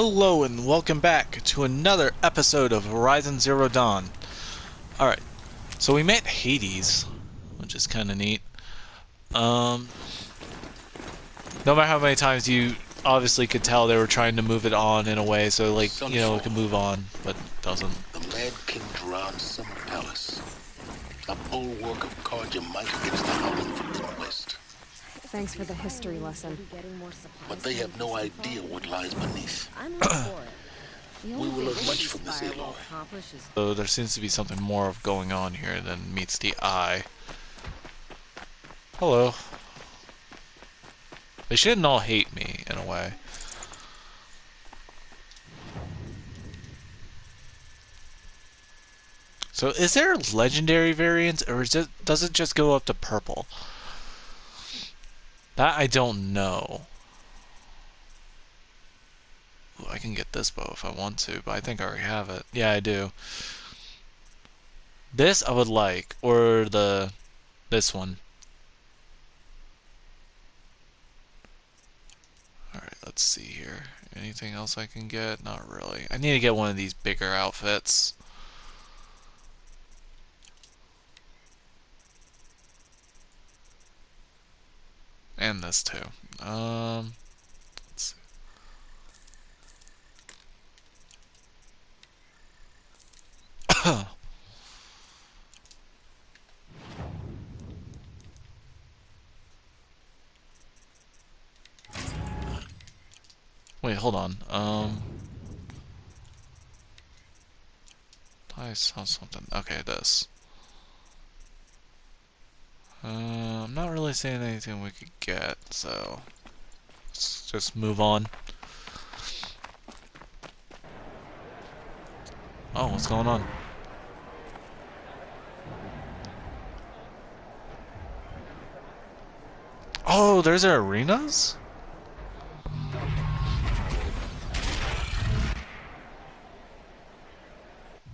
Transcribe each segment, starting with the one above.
Hello and welcome back to another episode of Horizon Zero Dawn. Alright, so we met Hades, which is kind of neat. No matter how many times you obviously could tell they were trying to move it on in a way so like, it could move on, but it doesn't. The Mad King Dran's summer palace. A bulwark of Carja might against the howling Forbidden West. Thanks for the history lesson. But they have no idea what lies beneath. We will learn much from this, Aloy. So there seems to be something more going on here than meets the eye. Hello. They shouldn't all hate me, in a way. So is there legendary variants, or does it just go up to purple? That I don't know. Ooh, I can get this bow if I want to, but I think I already have it. Yeah, I do. This I would like, or this one. Alright, let's see here. Anything else I can get? Not really. I need to get one of these bigger outfits. And this too. Let's see. Wait, hold on. I saw something. Okay, this. I'm not really seeing anything we could get, so let's just move on. Oh, what's going on? Oh, there's our arenas?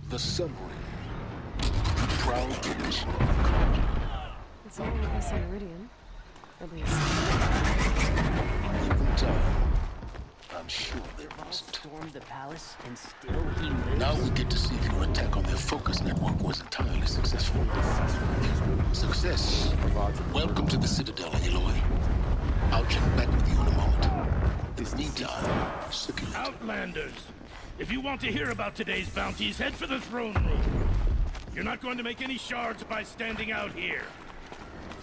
The submarine. Proud tradition. It's all with us on Iridium. At least. Even time. I'm sure there wasn't. Stormed the palace and still he lives. Now we get to see if your attack on their focus network was entirely successful. Success. Welcome to the Citadel, Aloy. I'll check back with you in a moment. This meantime, circulate. Outlanders! If you want to hear about today's bounties, head for the throne room. You're not going to make any shards by standing out here.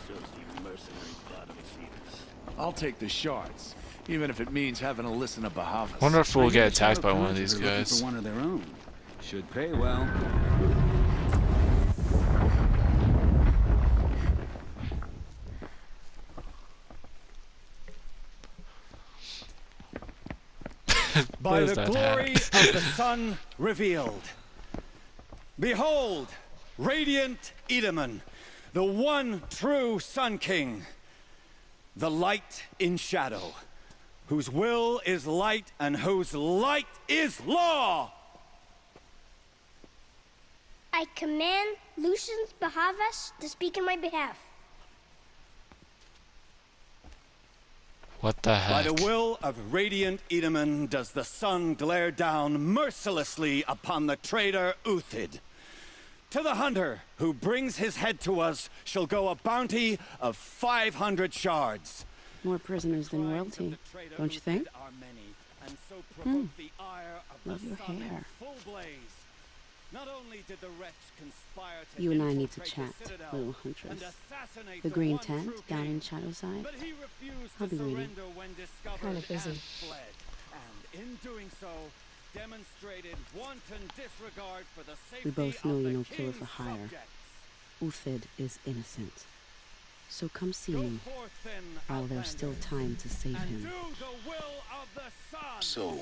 So's the mercenary bottom feeders. I'll take the shards, even if it means having to listen to Bahavas. Wonder if we'll get attacked by one of these guys. For one of their own. Should pay well. By Where's the that glory hat? of the sun revealed. Behold, radiant Edaman, the one true Sun King, the light in shadow, whose will is light and whose light is law. I command Lucius Bahavas to speak in my behalf. What the By heck? the will of radiant Edaman does the sun glare down mercilessly upon the traitor Uthid. To the hunter who brings his head to us shall go a bounty of 500 shards. More prisoners than royalty, don't you think? Love your hair. Not only did the wretch conspire to You and I infiltrate need to the chat, Citadel little and huntress. assassinate The green one tent true down king, in Shadowside. but he refused I'll to be waiting. surrender when discovered Kinda busy. and fled. And in doing so, demonstrated wanton disregard for the safety We both know of you're the no killer king's for hire. subjects. Uthid is innocent. So come see Go me, forth then, while there's still time to save and him. do the will of the sun. So,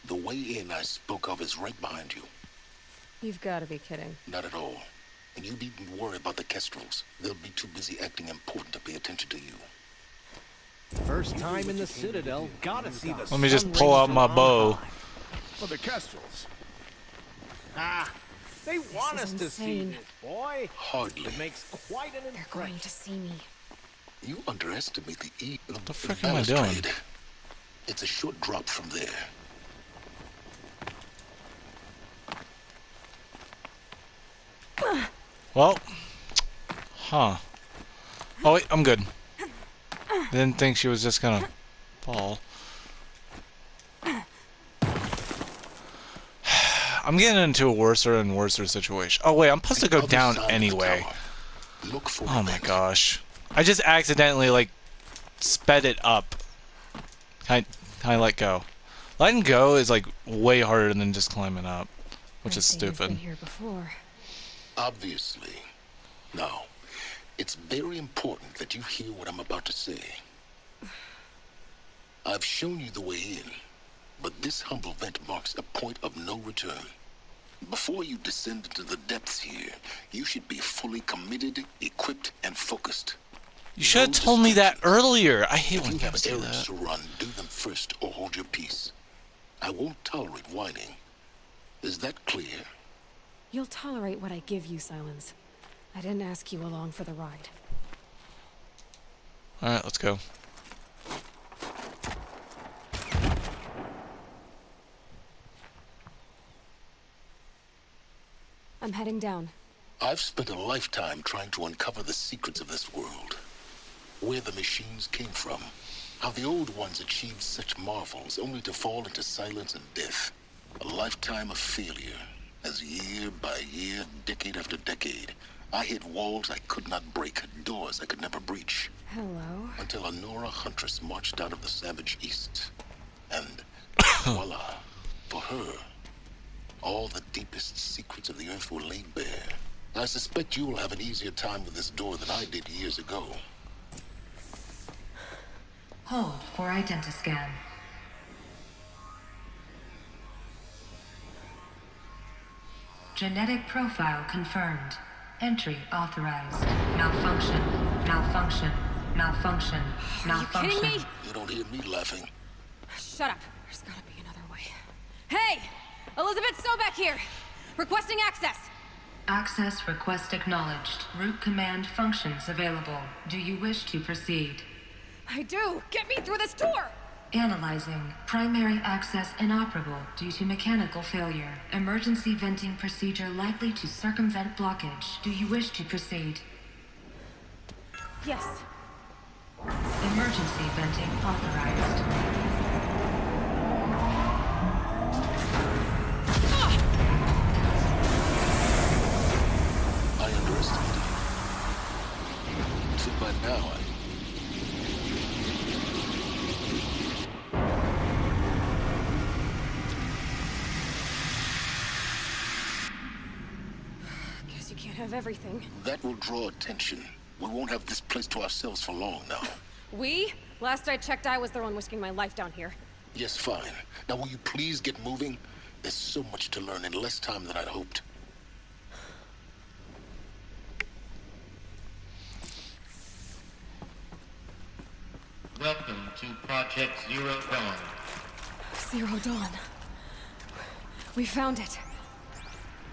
the way in I spoke of is right behind you. You've got to be kidding. Not at all. And you needn't worry about the Kestrels. They'll be too busy acting important to pay attention to you. First time in the Citadel, gotta see the Let me just sun pull rays out from my on bow. high. For the Kestrels. Ah, they want us is to see insane. this, boy. Hardly. It makes quite an They're going impression. to see me. You underestimate the What the frick am I doing? It's a short drop from there. Well, huh. Oh wait, I'm good. Didn't think she was just gonna fall. I'm getting into a worse and worse situation. Oh wait, I'm supposed to go down anyway. Look for Oh my gosh. I just accidentally, like, sped it up. Can I let go? Letting go is, like, way harder than just climbing up. Which is stupid. Been here before. Obviously. Now, it's very important that you hear what I'm about to say. I've shown you the way in, but this humble vent marks a point of no return. Before you descend into the depths here, you should be fully committed, equipped, and focused. You should have told me that earlier. I hate If when you have games do errands that. to run, do them first or hold your peace. I won't tolerate whining. Is that clear? You'll tolerate what I give you, Silence. I didn't ask you along for the ride. Alright, let's go. I'm heading down. I've spent a lifetime trying to uncover the secrets of this world. Where the machines came from. How the old ones achieved such marvels only to fall into silence and death. A lifetime of failure. As year by year, decade after decade, I hit walls I could not break, doors I could never breach. Hello. Until a Nora huntress marched out of the savage east. And voila, for her, all the deepest secrets of the earth were laid bare. I suspect you will have an easier time with this door than I did years ago. Hold for identiscan. Genetic profile confirmed. Entry authorized. Malfunction. Malfunction. Malfunction. Malfunction. Are you kidding me? You don't hear me laughing. Shut up. There's gotta be another way. Hey! Elizabeth Sobeck here! Requesting access! Access request acknowledged. Root command functions available. Do you wish to proceed? I do! Get me through this door! Analyzing. Primary access inoperable due to mechanical failure. Emergency venting procedure likely to circumvent blockage. Do you wish to proceed? Yes. Emergency venting authorized. I underestimated you. So by now, Guess you can't have everything. that will draw attention. We won't have this place to ourselves for long now. We? Last I checked, I was the one risking my life down here. Yes, fine. Now will you please get moving? There's so much to learn in less time than I'd hoped. Welcome to Project Zero Dawn. Zero Dawn. We found it.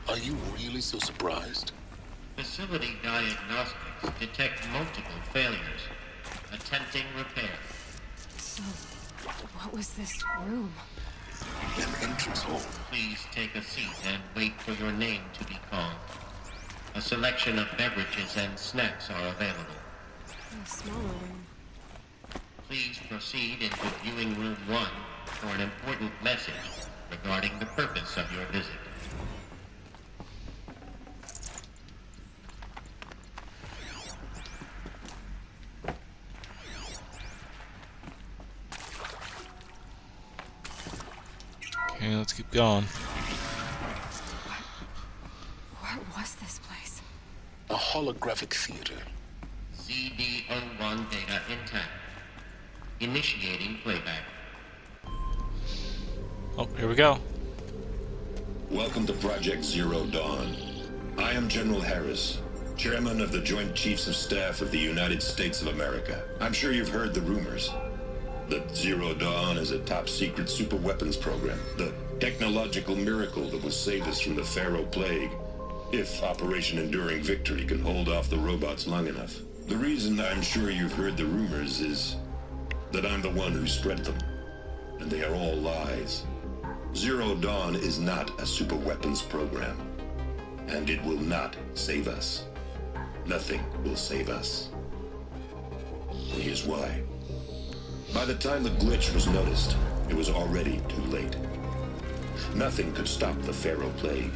Are you really so surprised? Facility diagnostics detect multiple failures. Attempting repair. So, what was this room? An entrance hole. Please take a seat and wait for your name to be called. A selection of beverages and snacks are available. A smaller room. Please proceed into viewing room 1 for an important message regarding the purpose of your visit. Okay, let's keep going. What was this place? A holographic theater. CD01 data intact. Initiating playback. Oh, here we go. Welcome to Project Zero Dawn. I am General Harris, Chairman of the Joint Chiefs of Staff of the United States of America. I'm sure you've heard the rumors that Zero Dawn is a top-secret superweapons program, the technological miracle that will save us from the Pharaoh Plague, if Operation Enduring Victory can hold off the robots long enough. The reason I'm sure you've heard the rumors is that I'm the one who spread them, and they are all lies. Zero Dawn is not a superweapons program, and it will not save us. Nothing will save us. Here's why. By the time the glitch was noticed, it was already too late. Nothing could stop the Pharaoh Plague.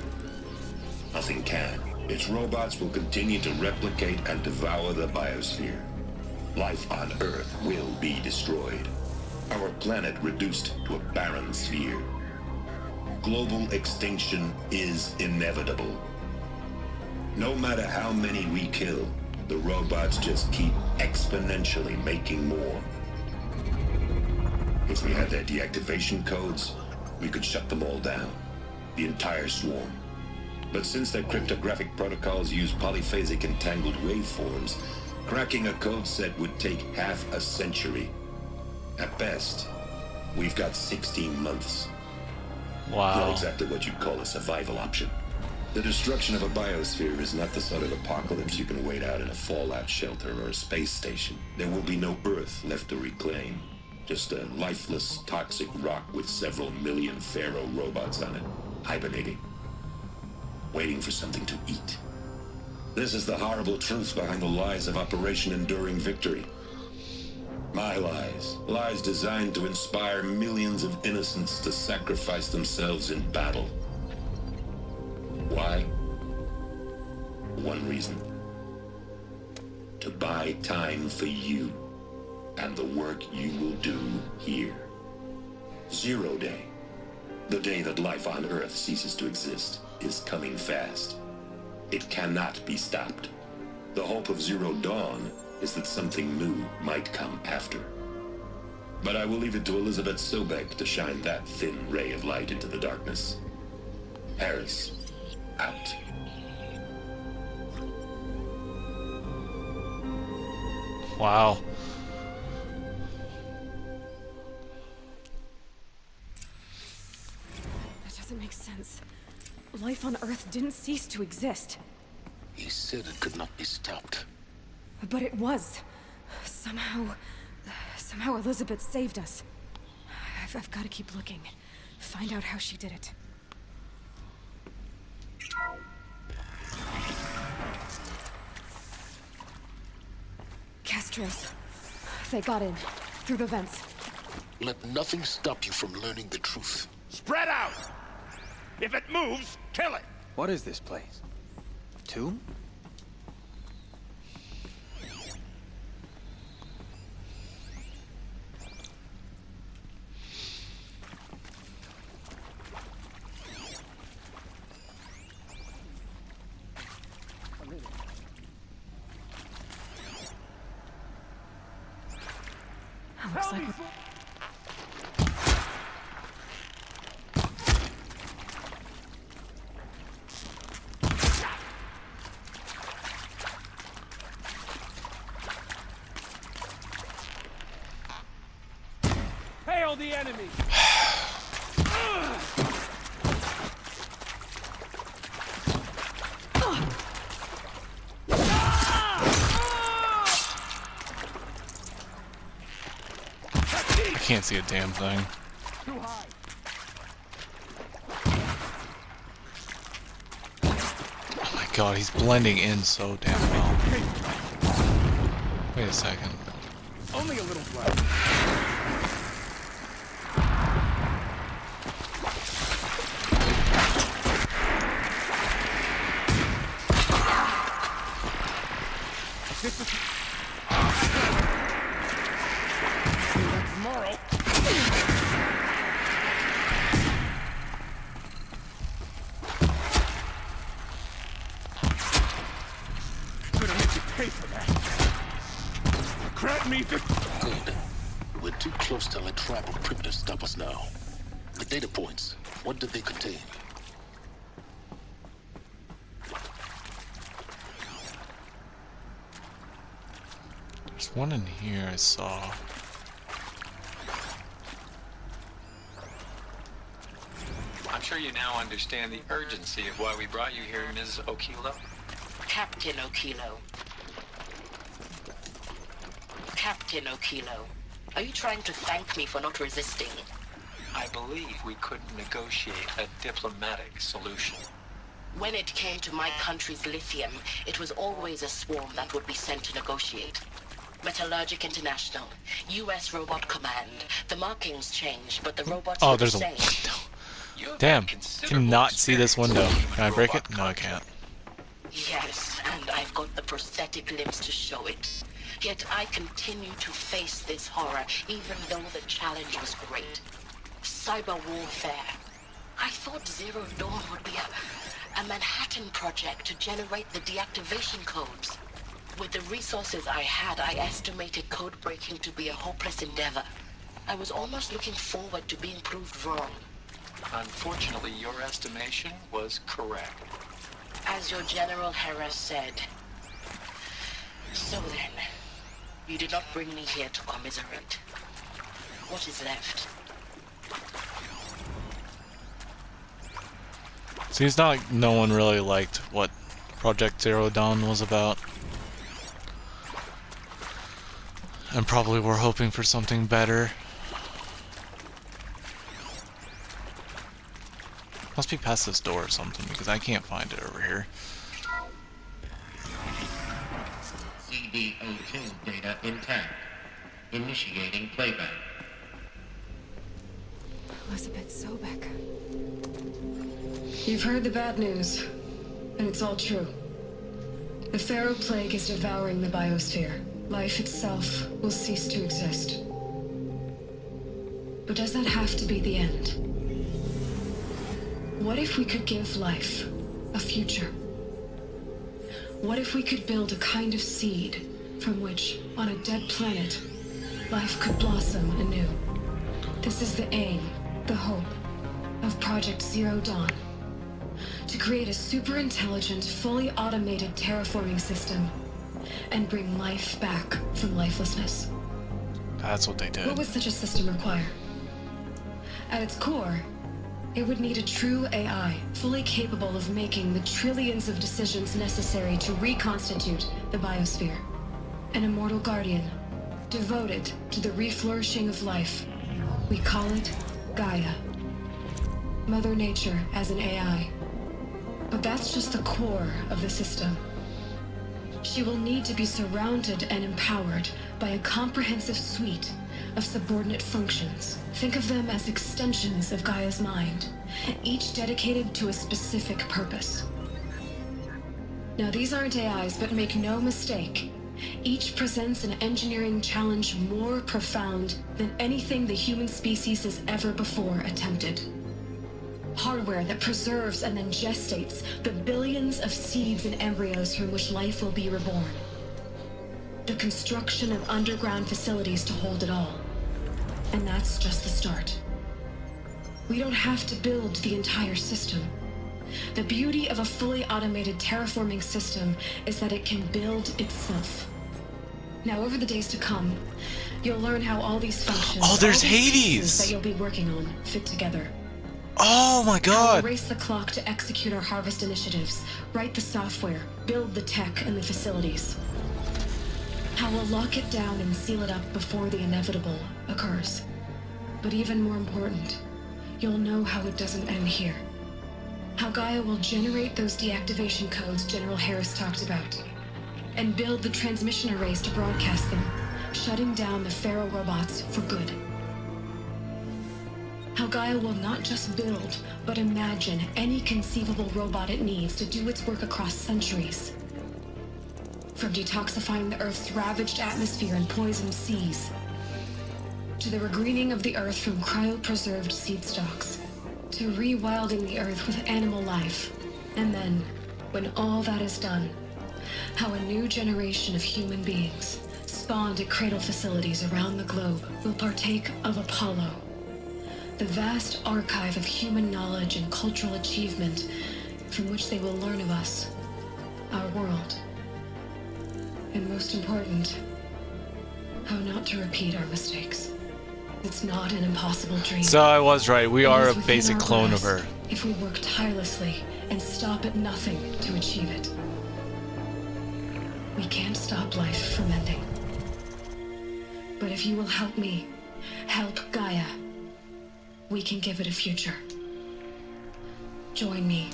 Nothing can. Its robots will continue to replicate and devour the biosphere. Life on Earth will be destroyed. Our planet reduced to a barren sphere. Global extinction is inevitable. No matter how many we kill, the robots just keep exponentially making more. If we had their deactivation codes, we could shut them all down. The entire swarm. But since their cryptographic protocols use polyphasic entangled waveforms, cracking a code set would take half a century. At best, we've got 16 months. Wow. Not exactly what you'd call a survival option. The destruction of a biosphere is not the sort of apocalypse you can wait out in a fallout shelter or a space station. There will be no Earth left to reclaim. Just a lifeless, toxic rock with several million Pharaoh robots on it, hibernating. Waiting for something to eat. This is the horrible truth behind the lies of Operation Enduring Victory. My lies. Lies designed to inspire millions of innocents to sacrifice themselves in battle. Why? One reason. To buy time for you and the work you will do here. Zero Day. The day that life on Earth ceases to exist is coming fast. It cannot be stopped. The hope of Zero Dawn is that something new might come after. But I will leave it to Elizabeth Sobek to shine that thin ray of light into the darkness. Harris, out. Wow. That doesn't make sense. Life on Earth didn't cease to exist. He said it could not be stopped. But it was. Somehow Elizabeth saved us. I've got to keep looking. Find out how she did it. Castros. They got in. Through the vents. Let nothing stop you from learning the truth. Spread out! If it moves, kill it! What is this place? A tomb? Looks like Hail the enemy! I can't see a damn thing. Too high. Oh my god, he's blending in so damn well. Wait a second. Only a little blood. Tomorrow. Gonna make you pay for that. Grant me the... Good. We're too close to let tribal primitives stop us now. The data points, what did they contain? There's one in here I saw. I'm sure you now understand the urgency of why we brought you here, Ms. Okilo. Captain Okilo. Captain Okilo. Are you trying to thank me for not resisting? I believe we couldn't negotiate a diplomatic solution. When it came to my country's lithium, it was always a swarm that would be sent to negotiate. Metallurgic International, U.S. Robot Command. The markings changed, but the robots were the there's a same. window. Damn. Cannot see this window. Can I break it? No, I can't. Yes, and I've got the prosthetic limbs to show it. Yet I continue to face this horror, even though the challenge was great. Cyber warfare. I thought Zero Dawn would be a Manhattan project to generate the deactivation codes. With the resources I had, I estimated code breaking to be a hopeless endeavor. I was almost looking forward to being proved wrong. Unfortunately, your estimation was correct. As your General Harris said. So then, you did not bring me here to commiserate. What is left? Seems like no one really liked what Project Zero Dawn was about. And probably were hoping for something better. Must be past this door or something, because I can't find it over here. CD02 data intact. Initiating playback. Elizabeth Sobek. You've heard the bad news, and it's all true. The Pharaoh Plague is devouring the biosphere. Life itself will cease to exist. But does that have to be the end? What if we could give life a future? What if we could build a kind of seed from which, on a dead planet, life could blossom anew? This is the aim, the hope, of Project Zero Dawn. To create a super-intelligent, fully automated terraforming system and bring life back from lifelessness. That's what they did. What would such a system require? At its core, it would need a true AI, fully capable of making the trillions of decisions necessary to reconstitute the biosphere. An immortal guardian, devoted to the reflourishing of life. We call it Gaia. Mother Nature as an AI. But that's just the core of the system. She will need to be surrounded and empowered by a comprehensive suite of subordinate functions. Think of them as extensions of Gaia's mind, each dedicated to a specific purpose. Now, these aren't AIs, but make no mistake, each presents an engineering challenge more profound than anything the human species has ever before attempted. Hardware that preserves and then gestates the billions of seeds and embryos from which life will be reborn. The construction of underground facilities to hold it all. And that's just the start. We don't have to build the entire system. The beauty of a fully automated terraforming system is that it can build itself. Now, over the days to come, you'll learn how all these functions, oh, there's all these Hades! pieces that you'll be working on, fit together. Oh my god! We'll race the clock to execute our harvest initiatives, write the software, build the tech and the facilities. How we'll lock it down and seal it up before the inevitable occurs. But even more important, you'll know how it doesn't end here. How Gaia will generate those deactivation codes General Harris talked about, and build the transmission arrays to broadcast them, shutting down the Pharaoh robots for good. How Gaia will not just build, but imagine any conceivable robot it needs to do its work across centuries. From detoxifying the Earth's ravaged atmosphere and poisoned seas, to the regreening of the Earth from cryopreserved seed stalks, to rewilding the Earth with animal life. And then, when all that is done, how a new generation of human beings, spawned at cradle facilities around the globe, will partake of Apollo, the vast archive of human knowledge and cultural achievement from which they will learn of us, our world. And most important, how not to repeat our mistakes. It's not an impossible dream. So I was right, we are a It is basic within our clone of grasp her. if we work tirelessly and stop at nothing to achieve it. We can't stop life from ending. But if you will help me, help Gaia, we can give it a future. Join me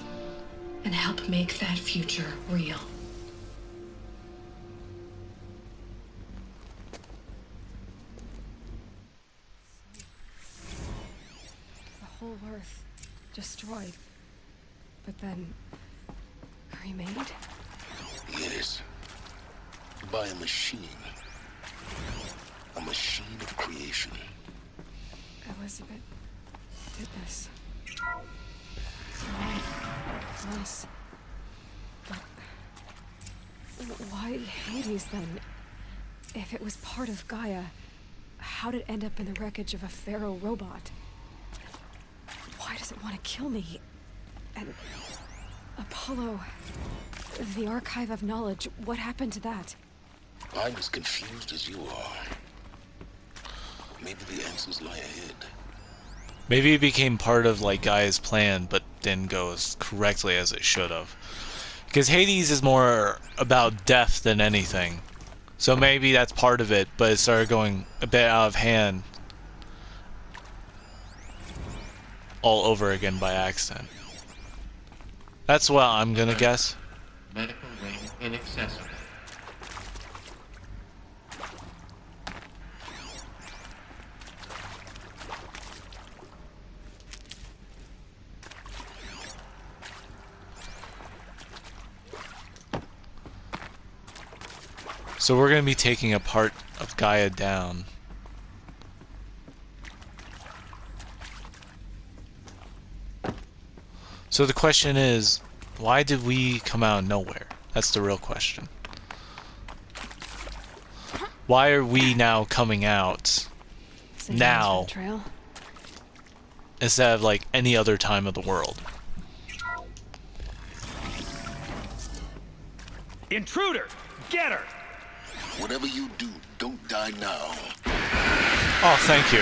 and help make that future real. The whole Earth destroyed, but then remade? Yes. By a machine. A machine of creation. Elizabeth did this. Life, us. But why Hades then? If it was part of Gaia, how did it end up in the wreckage of a Pharaoh robot? Why does it want to kill me? And Apollo, the Archive of Knowledge, what happened to that? I'm as confused as you are. Maybe the answers lie ahead. Maybe it became part of like Gaia's plan, but didn't go as correctly as it should have. Because Hades is more about death than anything. So maybe that's part of it, but it started going a bit out of hand all over again by accident. That's what I'm gonna guess. Medical wing inaccessible. So we're going to be taking a part of Gaia down. So the question is, why did we come out of nowhere? That's the real question. Why are we now coming out now instead of like any other time of the world? Intruder! Get her! Whatever you do, don't die now. Oh, thank you.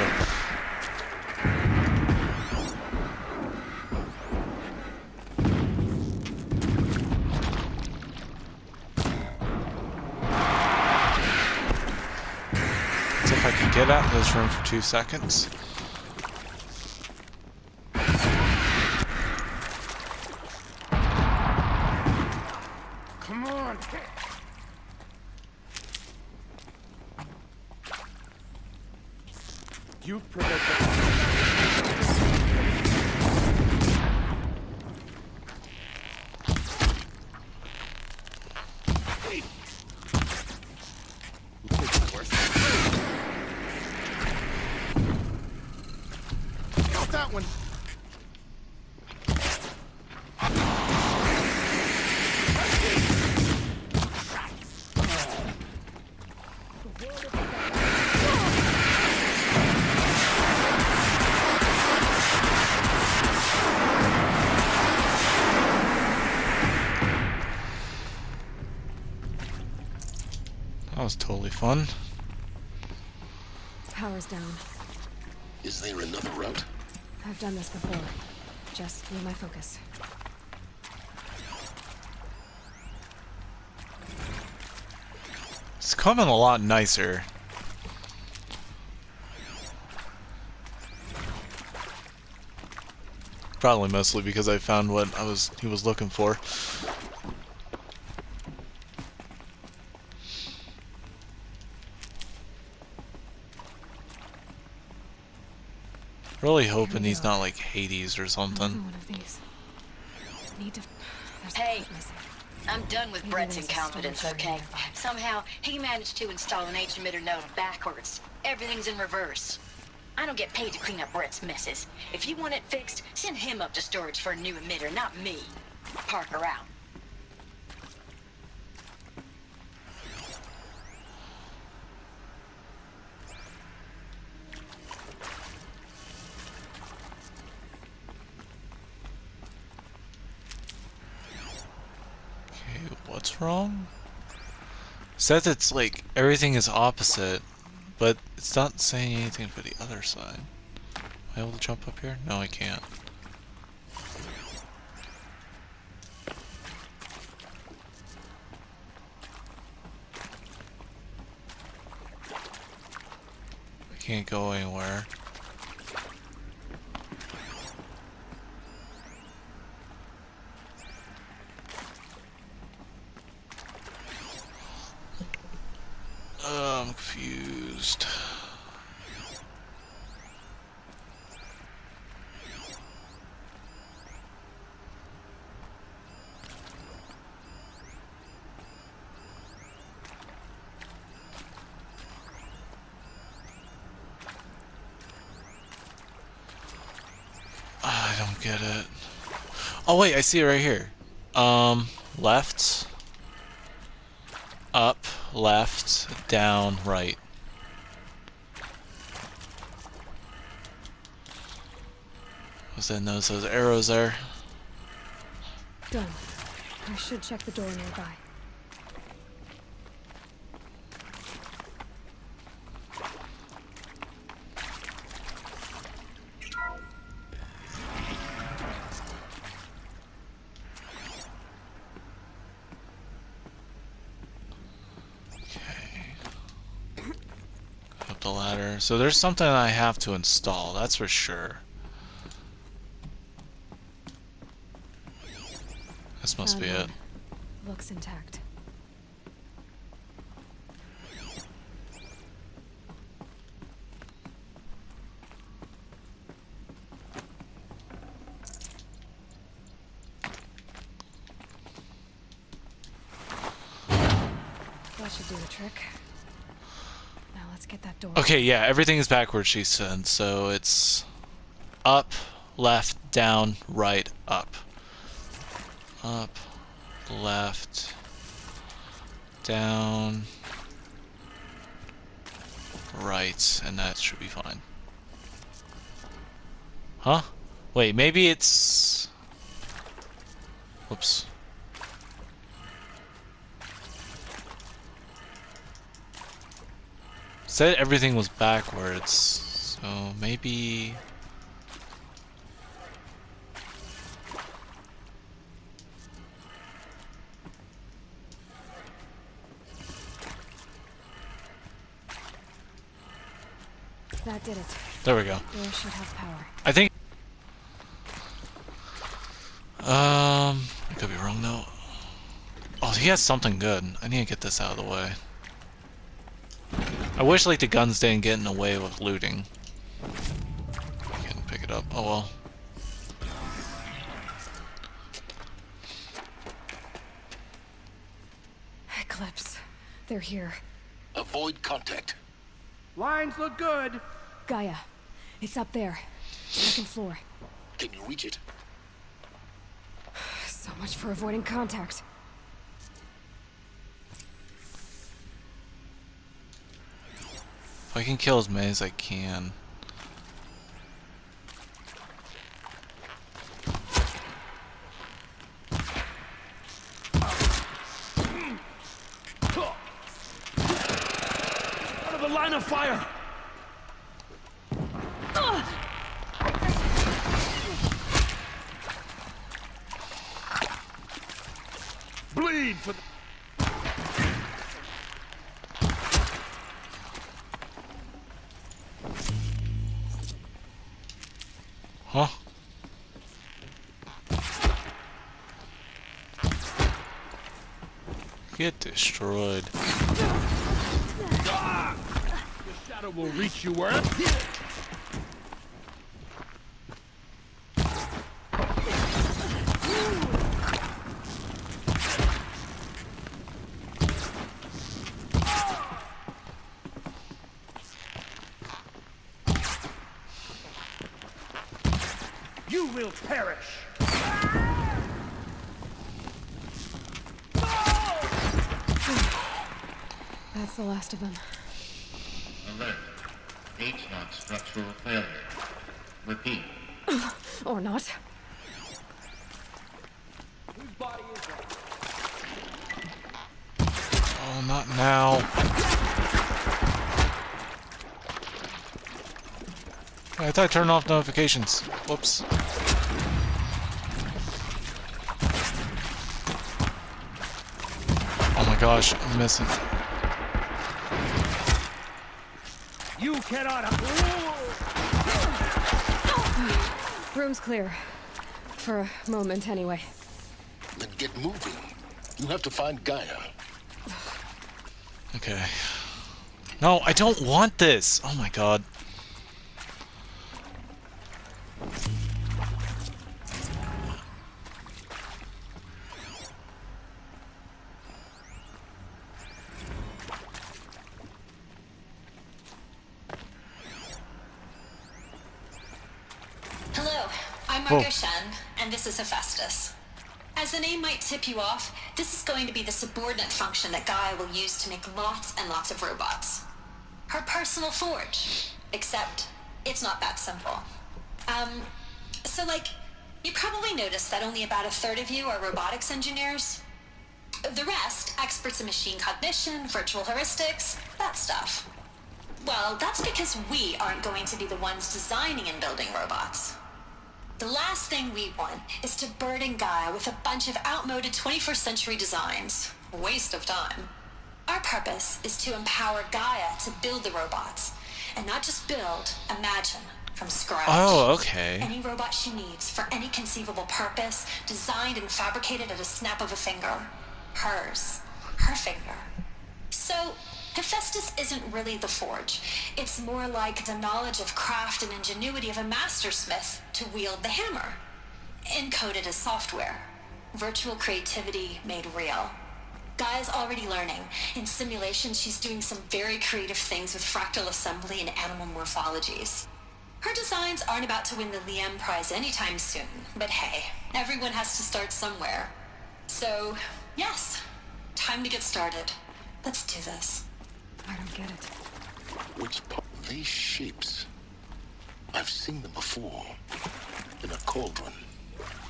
See if I can get out of this room for 2 seconds. Come on! You provoked Got that one. That was totally fun. Power's down. Is there another route? I've done this before. Just need my focus. It's coming a lot nicer. Probably mostly because I found what he was looking for. Really hoping he's not like Hades or something. One of these. Need to. Hey, I'm done with Brett's incompetence, okay? Somehow, he managed to install an H-emitter node backwards. Everything's in reverse. I don't get paid to clean up Brett's messes. If you want it fixed, send him up to storage for a new emitter, not me. Parker out. What's wrong? Says it's like everything is opposite, but it's not saying anything for the other side. Am I able to jump up here? No, I can't. I can't go anywhere. I'm confused. I don't get it. Oh wait, I see it right here. Left, up, left, down, right. Was that those arrows there? Done. I should check the door nearby. Up the ladder. So there's something I have to install, that's for sure. This must be it. Looks intact. That should do the trick. Now let's get that door. Okay, yeah, everything is backwards, she said. So it's up, left, down, right, up. Up, left, down, right, and that should be fine. Huh? Wait, maybe it's... Whoops. Said everything was backwards, so maybe... That did it. There we go. Door should have power. I think... I could be wrong though. Oh, he has something good. I need to get this out of the way. I wish like the guns didn't get in the way with looting. I can't pick it up. Oh well. Eclipse. They're here. Avoid contact. Lines look good. Gaia. It's up there. Second floor. Can you reach it? So much for avoiding contact. If I can kill as many as I can. Out of the line of fire. Bleed for the... Huh? Get destroyed. The shadow will reach you where... You will perish. That's the last of them. Alert. H-lock structural failure. Repeat. Or not. Whose body is that? Oh, not now. I thought I turned off notifications. Whoops. Oh my gosh, I'm missing. You cannot... Room's clear. For a moment, anyway. Then get moving. You have to find Gaia. Okay. No, I don't want this! Oh my god. Hello, I'm Margot Shen, and this is Hephaestus. As the name might tip you off, this is going to be the subordinate function that Gaia will use to make lots and lots of robots. Her personal forge. Except, it's not that simple. So like, you probably noticed that only about a third of you are robotics engineers. The rest, experts in machine cognition, virtual heuristics, that stuff. Well, that's because we aren't going to be the ones designing and building robots. The last thing we want is to burden Gaia with a bunch of outmoded 21st century designs. Waste of time. Our purpose is to empower Gaia to build the robots. And not just build, imagine, from scratch. Oh, okay. Any robot she needs for any conceivable purpose, designed and fabricated at a snap of a finger. Hers. Her finger. So, Hephaestus isn't really the forge. It's more like the knowledge of craft and ingenuity of a mastersmith to wield the hammer. Encoded as software. Virtual creativity made real. Gaia's already learning. In simulation, she's doing some very creative things with fractal assembly and animal morphologies. Her designs aren't about to win the Liam Prize anytime soon, but hey, everyone has to start somewhere. So, yes, time to get started. Let's do this. I don't get it. Which part? These shapes. I've seen them before. In a cauldron.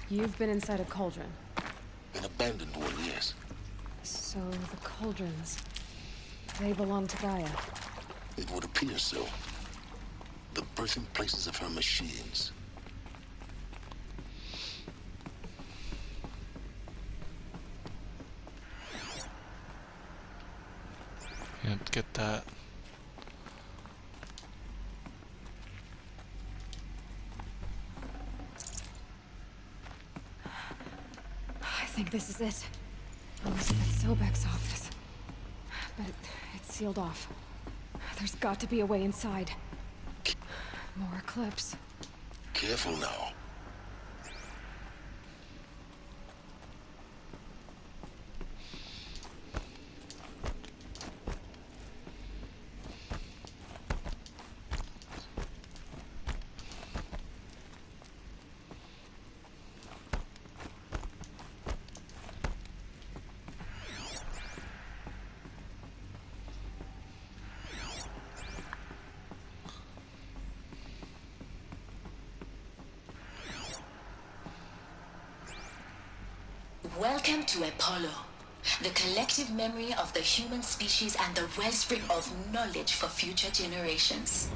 You've been inside a cauldron. An abandoned one, yes. So the cauldrons, they belong to Gaia. It would appear so. The birthing places of her machines. Can't get that. I think this is it. Elizabeth Sobek's office. But it's sealed off. There's got to be a way inside. More Eclipse. Careful now. Welcome to Apollo, the collective memory of the human species and the wellspring of knowledge for future generations.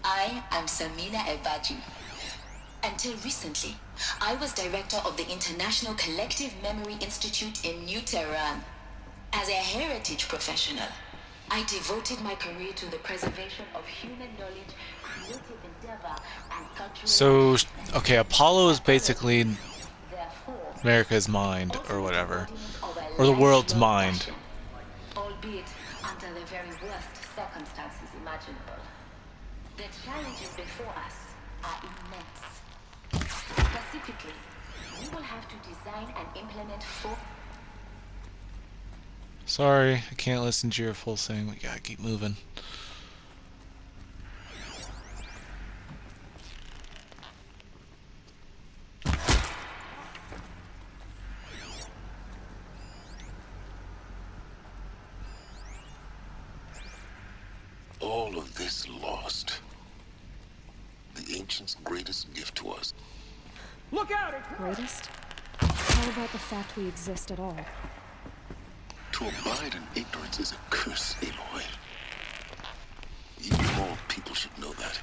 I am Samina Ebaji. Until recently, I was director of the International Collective Memory Institute in New Tehran. As a heritage professional, I devoted my career to the preservation of human knowledge, creative endeavor, and cultural... So, okay, Apollo is basically America's mind, or whatever. Or the world's mind. Albeit under the very worst circumstances imaginable. The challenges before us are immense. Specifically, we will have to design and implement four... Sorry, I can't listen to your full thing. We gotta keep moving. All of this lost. The ancients' greatest gift to us. Look out! Greatest? How about the fact we exist at all? To abide in ignorance is a curse, Aloy. You more people should know that.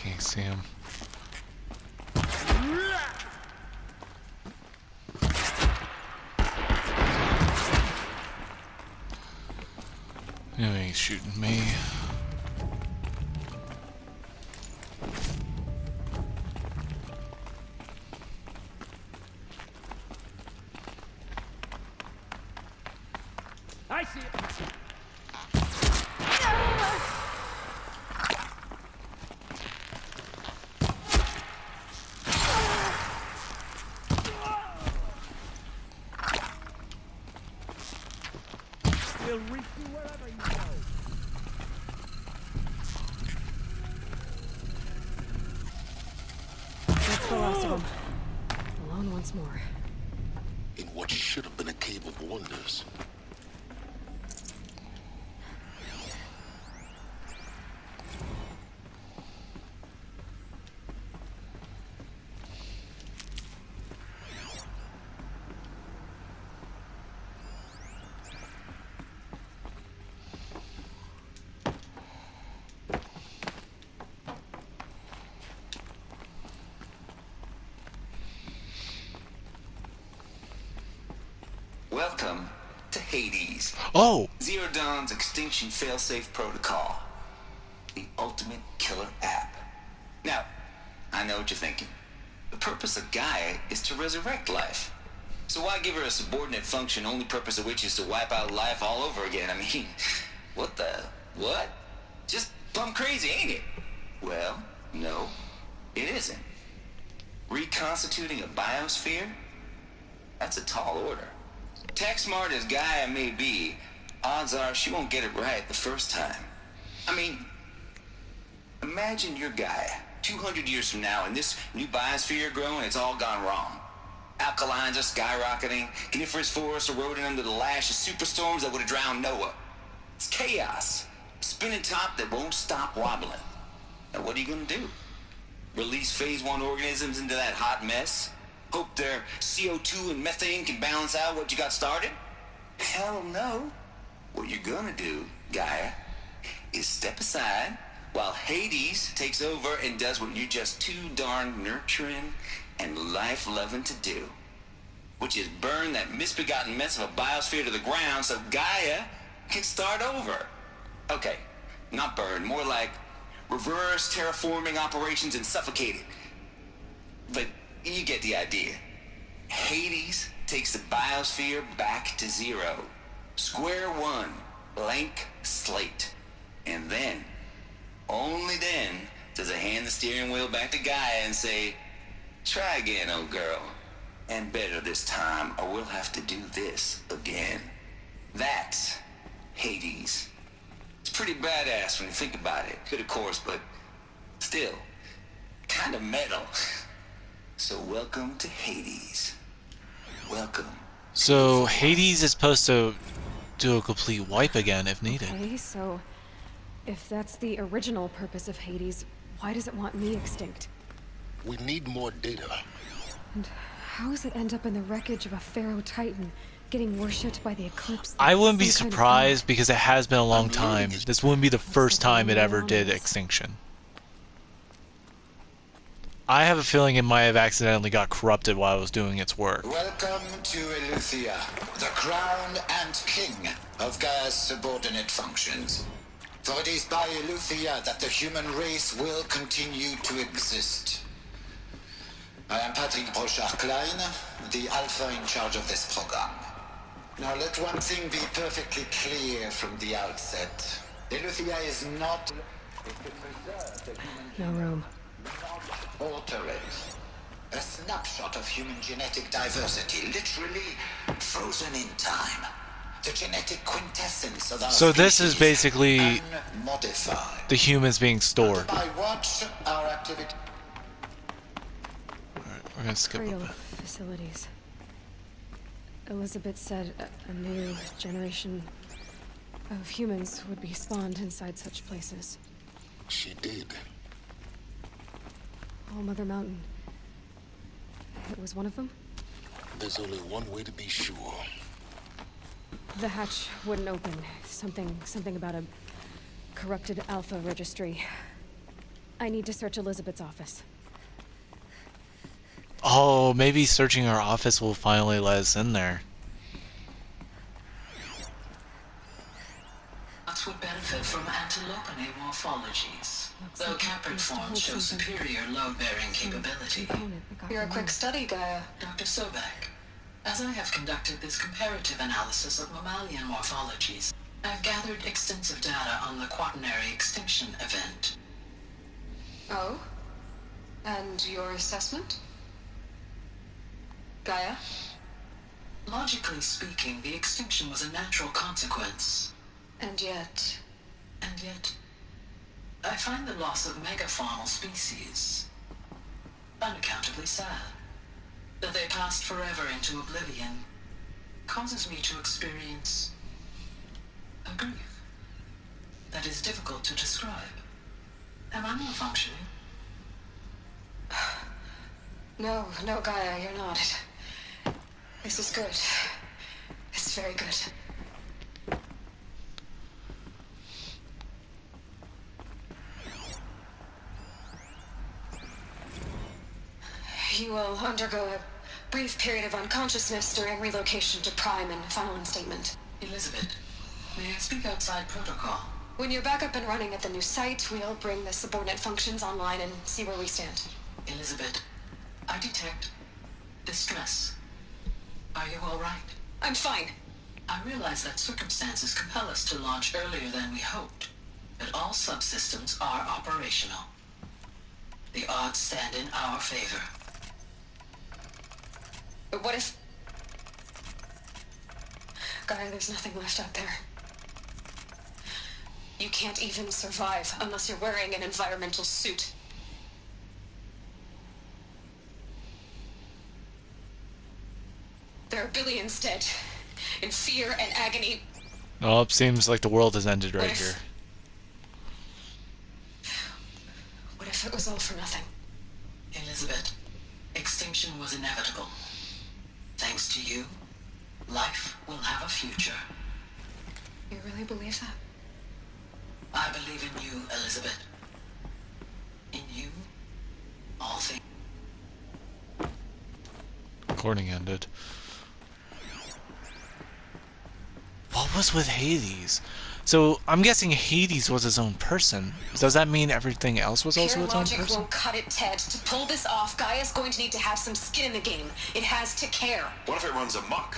Can't see him. You ain't shooting me. I see it. We'll reach you wherever you go. That's the last of them. Alone once more. In what should have been a cave of wonders. Welcome to Hades. Oh! Zero Dawn's extinction failsafe protocol. The ultimate killer app. Now, I know what you're thinking. The purpose of Gaia is to resurrect life. So why give her a subordinate function, only purpose of which is to wipe out life all over again? I mean, what? Just plumb crazy, ain't it? Well, no, it isn't. Reconstituting a biosphere? That's a tall order. Tech smart as Gaia may be, odds are she won't get it right the first time. I mean, imagine you're Gaia, 200 years from now, and this new biosphere you're growing, it's all gone wrong. Alkalines are skyrocketing, coniferous forests eroding under the lash of superstorms that would have drowned Noah. It's chaos, a spinning top that won't stop wobbling. Now what are you gonna do? Release phase 1 organisms into that hot mess? Hope their CO2 and methane can balance out what you got started? Hell no. What you're gonna do, Gaia, is step aside while Hades takes over and does what you're just too darn nurturing and life-loving to do, which is burn that misbegotten mess of a biosphere to the ground so Gaia can start over. Okay, not burn, more like reverse terraforming operations and suffocate it. But you get the idea. Hades takes the biosphere back to zero. Square one, blank slate. And then, only then, does it hand the steering wheel back to Gaia and say, try again, old girl. And better this time, or we'll have to do this again. That's Hades. It's pretty badass when you think about it. Good, of course, but still, kind of metal. So welcome to Hades. Welcome. So Hades is supposed to do a complete wipe again if needed. Okay, so if that's the original purpose of Hades, why does it want me extinct? We need more data. And how does it end up in the wreckage of a Pharaoh Titan, getting worshipped by the Eclipse? I wouldn't be Some kind of surprised because it has been a long time. This wouldn't be the first time it ever did extinction. I have a feeling it might have accidentally got corrupted while it was doing its work. Welcome to Eleuthia, the crown and king of Gaia's subordinate functions. For it is by Eleuthia that the human race will continue to exist. I am Patrick Brochard-Klein, the Alpha in charge of this program. Now let one thing be perfectly clear from the outset. Eleuthia is not... No room. Alter it. A snapshot of human genetic diversity, literally frozen in time. The genetic quintessence of our So this is species, basically unmodified. the humans being stored. Under my watch, our activity... Alright, we're gonna skip Cradle a bit. facilities. Elizabeth said a new generation of humans would be spawned inside such places. She did. All Mother Mountain. It was one of them? There's only one way to be sure. The hatch wouldn't open. Something about a corrupted Alpha registry. I need to search Elizabeth's office. Oh, maybe searching our office will finally let us in there. Robots would benefit from antilopine morphologies, though caprid forms show superior load-bearing capability. You're a quick study, Gaia. Dr. Sobek, as I have conducted this comparative analysis of mammalian morphologies, I've gathered extensive data on the quaternary extinction event. Oh? And your assessment? Gaia? Logically speaking, the extinction was a natural consequence. And yet, I find the loss of megafaunal species unaccountably sad. That they passed forever into oblivion causes me to experience a grief that is difficult to describe. Am I malfunctioning? no, Gaia, you're not. This is good. It's very good. You will undergo a brief period of unconsciousness during relocation to Prime and final instatement. Elizabeth, may I speak outside protocol? When you're back up and running at the new site, we'll bring the subordinate functions online and see where we stand. Elizabeth, I detect distress. Are you all right? I'm fine. I realize that circumstances compel us to launch earlier than we hoped, but all subsystems are operational. The odds stand in our favor. But what if... Gaia, there's nothing left out there. You can't even survive unless you're wearing an environmental suit. There are billions dead, in fear and agony. Oh, it seems like the world has ended right here. What if it was all for nothing? Elizabeth, extinction was inevitable. Thanks to you, life will have a future. You really believe that? I believe in you, Elizabeth. In you, all things. Recording ended. What was with Hades? So I'm guessing Hades was his own person. Does that mean everything else was also Pure its own logic person? won't cut it, Ted. To pull this off, Gaia's going to need to have some skin in the game. It has to care. What if it runs amok?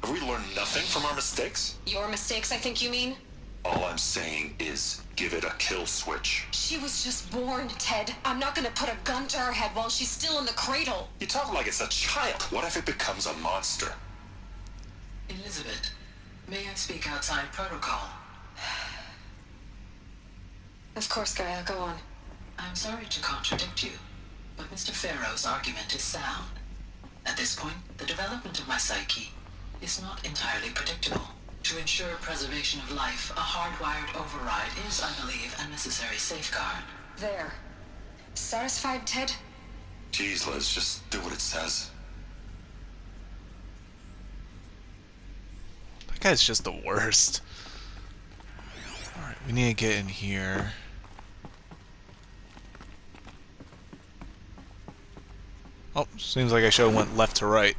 Have we learned nothing from our mistakes? Your mistakes, I think you mean? All I'm saying is give it a kill switch. She was just born, Ted. I'm not gonna put a gun to her head while she's still in the cradle. You talk like it's a child. What if it becomes a monster? Elizabeth, may I speak outside protocol? Of course, Gaia, go on. I'm sorry to contradict you, but Mr. Farrow's argument is sound. At this point, the development of my psyche is not entirely predictable. To ensure preservation of life, a hardwired override is, I believe, a necessary safeguard. There. Satisfied, Ted? Jeez, Liz, just do what it says. That guy's just the worst. Alright, we need to get in here. Oh, seems like I should have went left to right.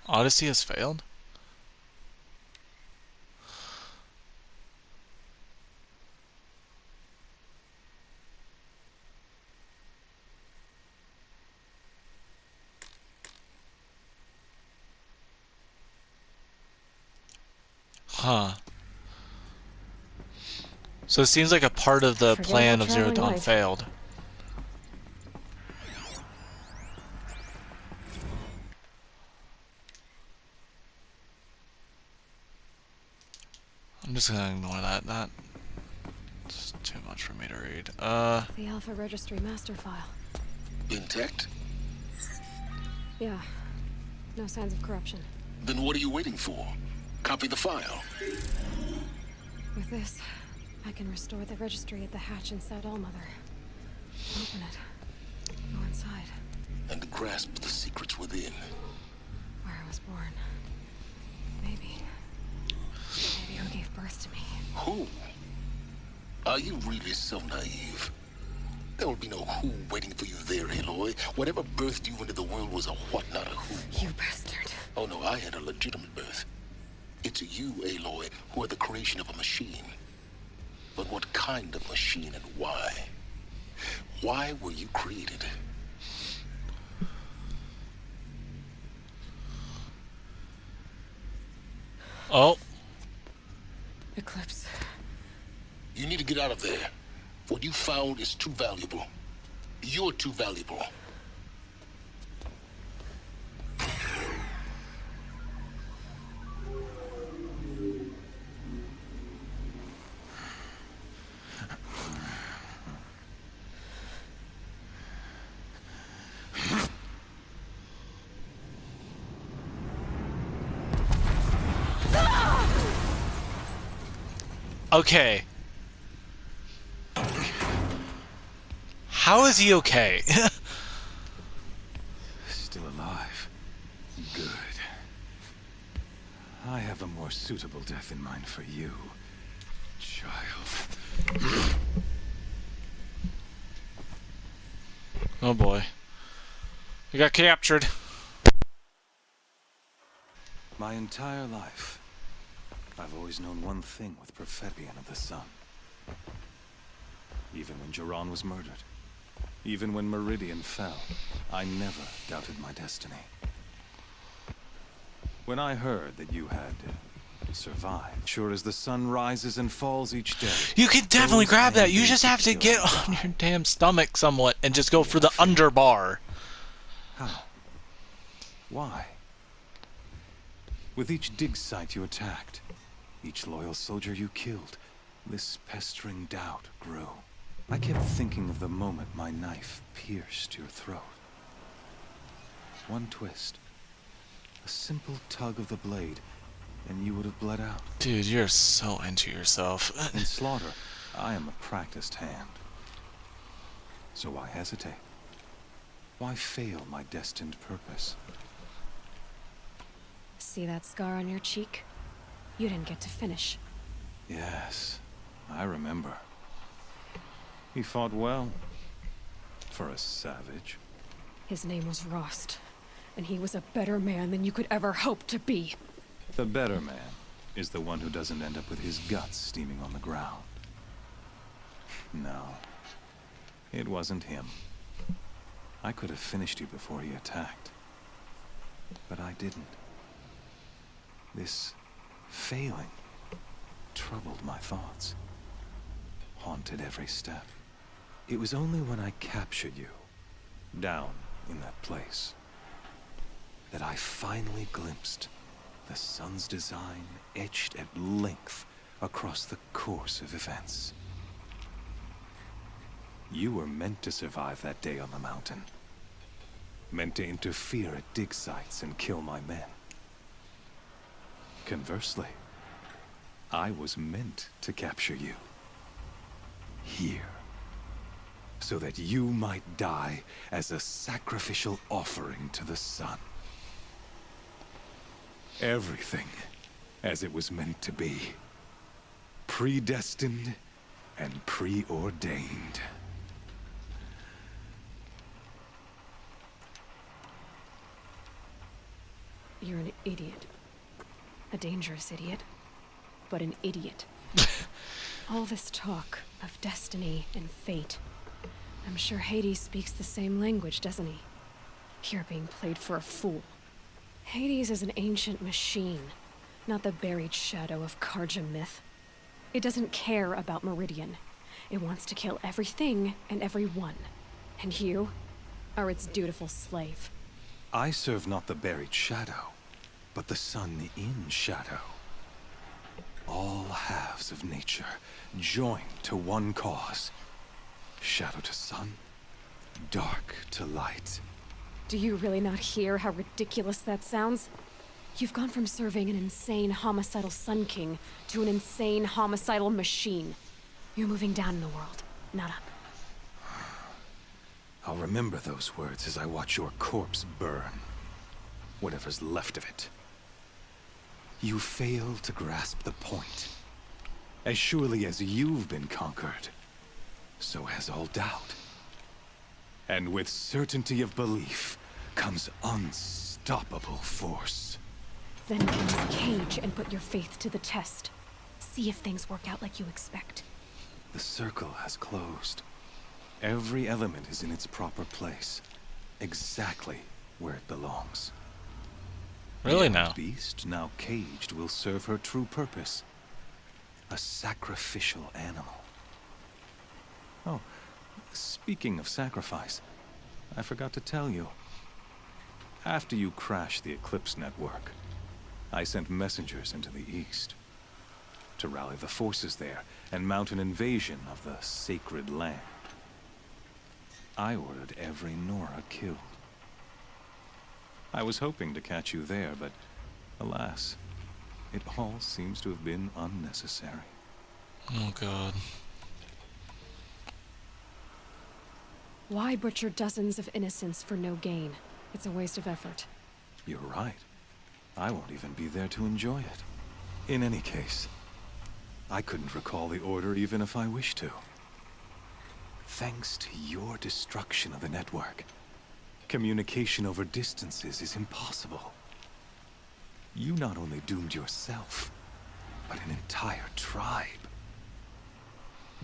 Odyssey has failed? Huh. So it seems like a part of the plan of Zero Dawn failed. I'm just gonna ignore that. That's too much for me to read. The Alpha Registry master file. Intact? Yeah. No signs of corruption. Then what are you waiting for? Copy the file. With this, I can restore the registry at the hatch inside Allmother. Open it. Go inside. And grasp the secrets within. Where I was born. Maybe who gave birth to me. Who? Are you really so naive? There will be no who waiting for you there, Aloy. Whatever birthed you into the world was a what, not a who. You bastard. Oh no, I had a legitimate birth. It's you, Aloy, who are the creation of a machine. But what kind of machine and why? Why were you created? Oh. Eclipse. You need to get out of there. What you found is too valuable. You're too valuable. Okay. How is he okay? Still alive. Good. I have a more suitable death in mind for you, child. Oh boy. We got captured. My entire life, I've always known one thing with Prophetbian of the Sun. Even when Jiran was murdered, even when Meridian fell, I never doubted my destiny. When I heard that you had survived, sure as the sun rises and falls each day. You can definitely grab that. You just have to get on your damn stomach somewhat and just go for the underbar. How? Why? With each dig site you attacked, each loyal soldier you killed, this pestering doubt grew. I kept thinking of the moment my knife pierced your throat. One twist, a simple tug of the blade, and you would have bled out. Dude, you're so into yourself. In slaughter, I am a practiced hand. So why hesitate? Why fail my destined purpose? See that scar on your cheek? You didn't get to finish. Yes, I remember. He fought well. For a savage. His name was Rost, and he was a better man than you could ever hope to be. The better man is the one who doesn't end up with his guts steaming on the ground. No, it wasn't him. I could have finished you before he attacked. But I didn't. This failing troubled my thoughts, haunted every step. It was only when I captured you, down in that place, that I finally glimpsed the sun's design etched at length across the course of events. You were meant to survive that day on the mountain. Meant to interfere at dig sites and kill my men. Conversely, I was meant to capture you. Here. So that you might die as a sacrificial offering to the sun. Everything as it was meant to be. Predestined and preordained. You're an idiot. A dangerous idiot, but an idiot. All this talk of destiny and fate. I'm sure Hades speaks the same language, doesn't he? You're being played for a fool. Hades is an ancient machine, not the buried shadow of Karja myth. It doesn't care about Meridian. It wants to kill everything and everyone. And you are its dutiful slave. I serve not the buried shadow, but the sun in shadow. All halves of nature joined to one cause. Shadow to sun, dark to light. Do you really not hear how ridiculous that sounds? You've gone from serving an insane homicidal Sun King to an insane homicidal machine. You're moving down in the world, not up. I'll remember those words as I watch your corpse burn. Whatever's left of it. You fail to grasp the point. As surely as you've been conquered, so has all doubt. And with certainty of belief comes unstoppable force. Then get in this cage and put your faith to the test. See if things work out like you expect. The circle has closed. Every element is in its proper place. Exactly where it belongs. Really The now? beast, now caged, will serve her true purpose. A sacrificial animal. Oh, speaking of sacrifice, I forgot to tell you. After you crashed the Eclipse network, I sent messengers into the east to rally the forces there and mount an invasion of the sacred land. I ordered every Nora killed. I was hoping to catch you there, but alas, it all seems to have been unnecessary. Oh god. Why butcher dozens of innocents for no gain? It's a waste of effort. You're right. I won't even be there to enjoy it. In any case, I couldn't recall the order even if I wished to. Thanks to your destruction of the network, communication over distances is impossible. You not only doomed yourself, but an entire tribe.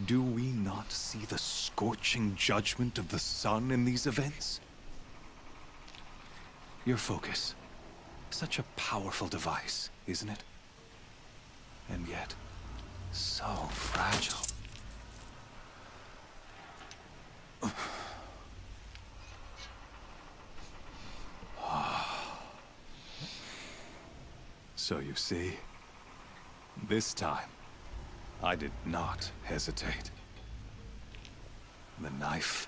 Do we not see the scorching judgment of the sun in these events? Your focus. Such a powerful device, isn't it? And yet, so fragile. So you see, this time, I did not hesitate. The knife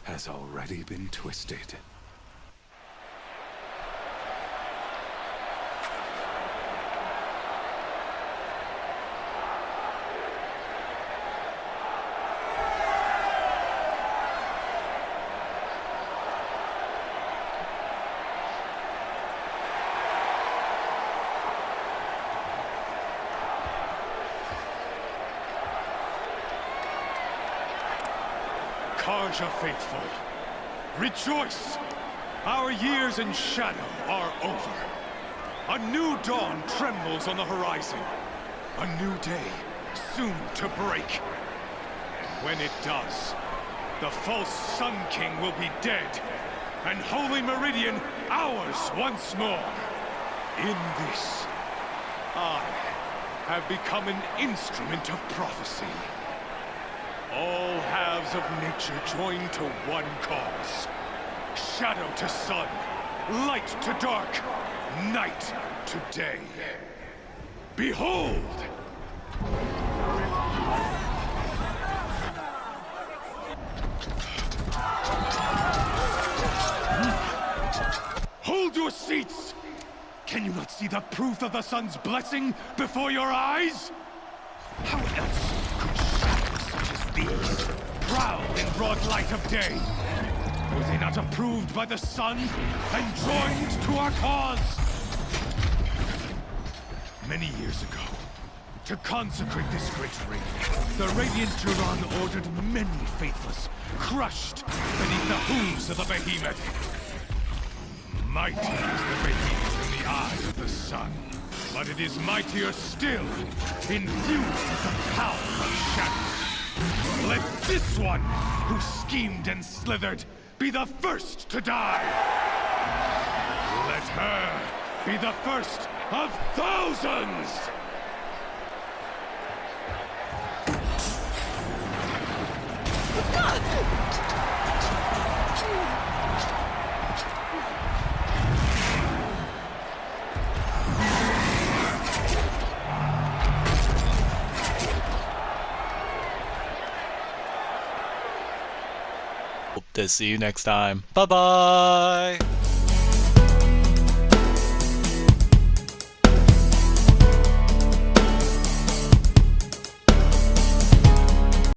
has already been twisted. Karja faithful, rejoice! Our years in shadow are over. A new dawn trembles on the horizon. A new day soon to break. And when it does, the false Sun King will be dead, and Holy Meridian ours once more. In this, I have become an instrument of prophecy. All halves of nature join to one cause. Shadow to sun, light to dark, night to day. Behold! Hold your seats! Can you not see the proof of the sun's blessing before your eyes? How else could shadows such as these prowl in broad light of day? Were they not approved by the sun and joined to our cause? Many years ago, to consecrate this great ring, the Radiant Duran ordered many faithless, crushed beneath the hooves of the behemoth. Mighty is the behemoth in the eyes of the sun, but it is mightier still, infused with the power of shadow. Let this one, who schemed and slithered, be the first to die! Let her be the first of thousands! Hope to see you next time. Bye bye!